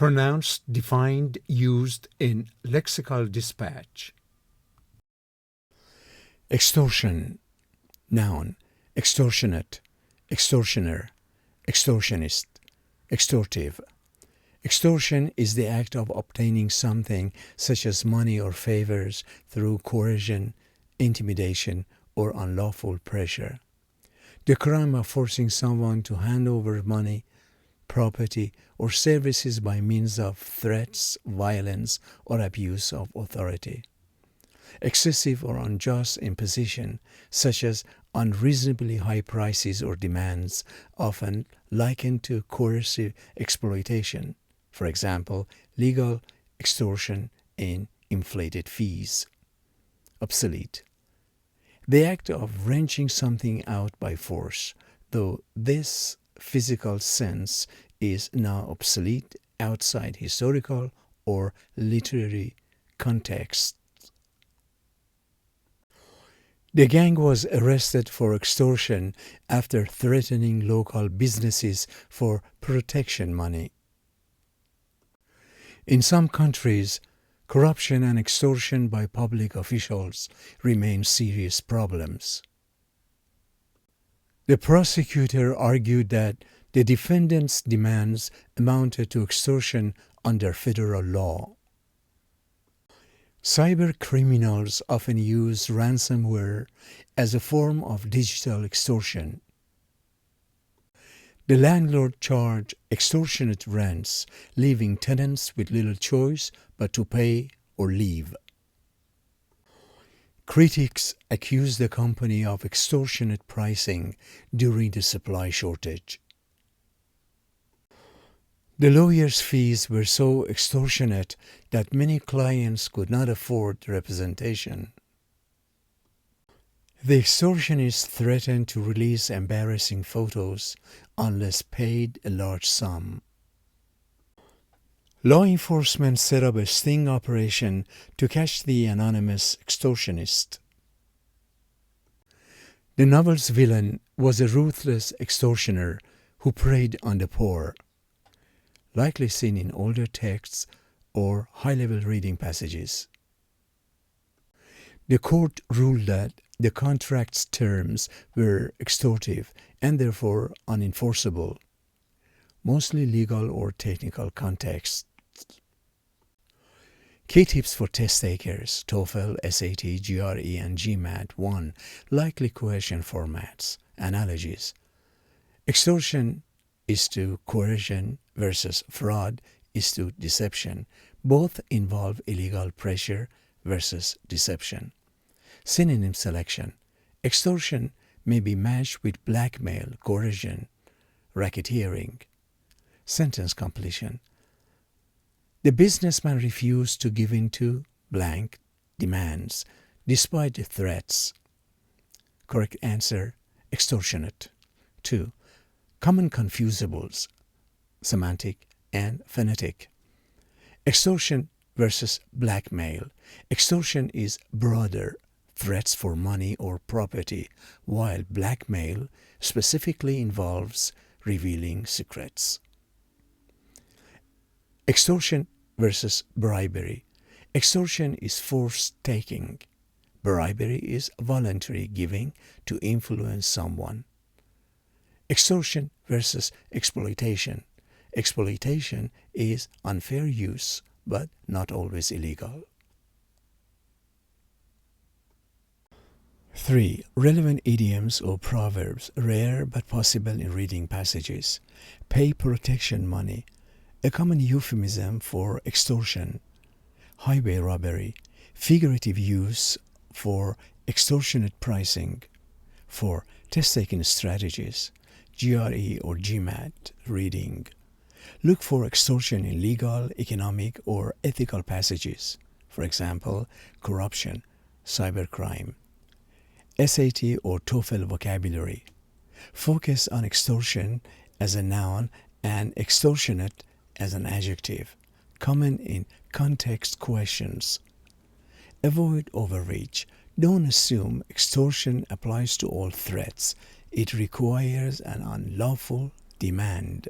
Pronounced, defined, used in lexical dispatch. Extortion. Noun. Extortionate, extortioner, extortionist, extortive. Extortion is the act of obtaining something such as money or favors through coercion, intimidation, or unlawful pressure. The crime of forcing someone to hand over money, property, or services by means of threats, violence, or abuse of authority. Excessive or unjust imposition, such as unreasonably high prices or demands, often likened to coercive exploitation. For example, legal extortion in inflated fees. Obsolete. The act of wrenching something out by force, though this physical sense is now obsolete outside historical or literary context. The gang was arrested for extortion after threatening local businesses for protection money. In some countries, corruption and extortion by public officials remain serious problems. The prosecutor argued that the defendant's demands amounted to extortion under federal law. Cyber criminals often use ransomware as a form of digital extortion. The landlord charged extortionate rents, leaving tenants with little choice but to pay or leave. Critics accused the company of extortionate pricing during the supply shortage. The lawyers' fees were so extortionate that many clients could not afford representation. The extortionist threatened to release embarrassing photos unless paid a large sum. Law enforcement set up a sting operation to catch the anonymous extortionist. The novel's villain was a ruthless extortioner who preyed on the poor, likely seen in older texts or high-level reading passages. The court ruled that the contract's terms were extortive and therefore unenforceable, mostly legal or technical contexts. Key tips for test takers: TOEFL, SAT, GRE, and GMAT 1. Likely question formats. Analogies. Extortion is to coercion versus fraud is to deception. Both involve illegal pressure versus deception. Synonym selection. Extortion may be matched with blackmail, coercion, racketeering. Sentence completion. The businessman refused to give in to blank demands despite the threats. Correct answer: extortionate. 2. Common confusables: semantic and phonetic. Extortion versus blackmail. Extortion is broader, threats for money or property, while blackmail specifically involves revealing secrets. Extortion versus bribery. Extortion is force-taking. Bribery is voluntary giving to influence someone. Extortion versus exploitation. Exploitation is unfair use, but not always illegal. 3. Relevant idioms or proverbs, rare but possible in reading passages. Pay protection money, a common euphemism for extortion. Highway robbery, figurative use for extortionate pricing. 4. Test-taking strategies, GRE or GMAT reading. Look for extortion in legal, economic, or ethical passages. For example, corruption, cybercrime. SAT or TOEFL vocabulary. Focus on extortion as a noun and extortionate as an adjective, common in context questions. Avoid overreach. Don't assume extortion applies to all threats. It requires an unlawful demand.